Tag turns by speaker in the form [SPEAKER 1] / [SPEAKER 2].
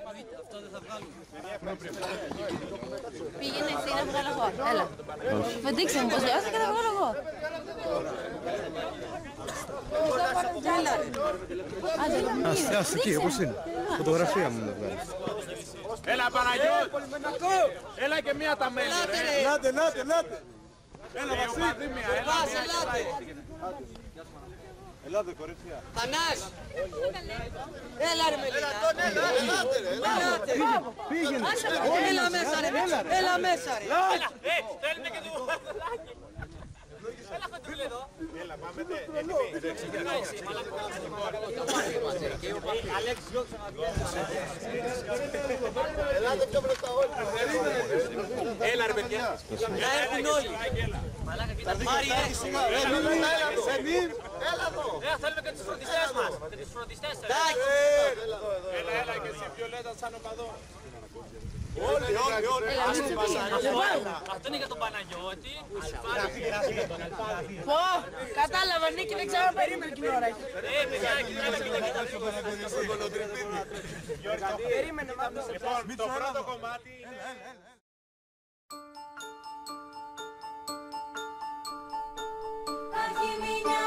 [SPEAKER 1] Αυτό δεν θα βγάλουμε.
[SPEAKER 2] Πήγαινε εσύ να βγάλω εγώ. Έλα. Φεντήξε μου πως λέω και θα βγάλω εγώ.
[SPEAKER 3] Άσε εκεί, όπως είναι. Φωτογραφία μου να βγάλεις.
[SPEAKER 4] Έλα Παναγιώτη! Έλα και μία τα μέλη.
[SPEAKER 3] Ελάτε. Έλα Βασίλη. Ελάτε κορίτσια.
[SPEAKER 1] Θανάς! Έλα ρε Μελίνα!
[SPEAKER 3] Ελάτε. Πήγαινε.
[SPEAKER 1] Έλα μέσα ρε! Έλα μέσα ρε!
[SPEAKER 4] Θέλετε και του βαδάκι. Έλα χοντρούλε εδώ. Έλα πάμε Αλέξη διώξε να βγαίνει. Ελάτε πιο μπροστά όλοι. Έλα ρε παιδιά.
[SPEAKER 1] Να έρθουν όλοι. Μάρι,
[SPEAKER 4] έλα εδώ. Θέλουμε και τους φροντιστές μας. Και τους φροντιστές. Έλα και εσύ Βιολέτα σαν οπαδό. Όλοι. Αυτό είναι για τον Παναγιώτη.
[SPEAKER 1] Πω, κατάλαβα Νίκη, δεν ξέρω αν περίμενε την ώρα. Περίμενε μάλλον.
[SPEAKER 4] Λοιπόν, το πρώτο κομμάτι είναι...
[SPEAKER 2] Αρχιμηνιά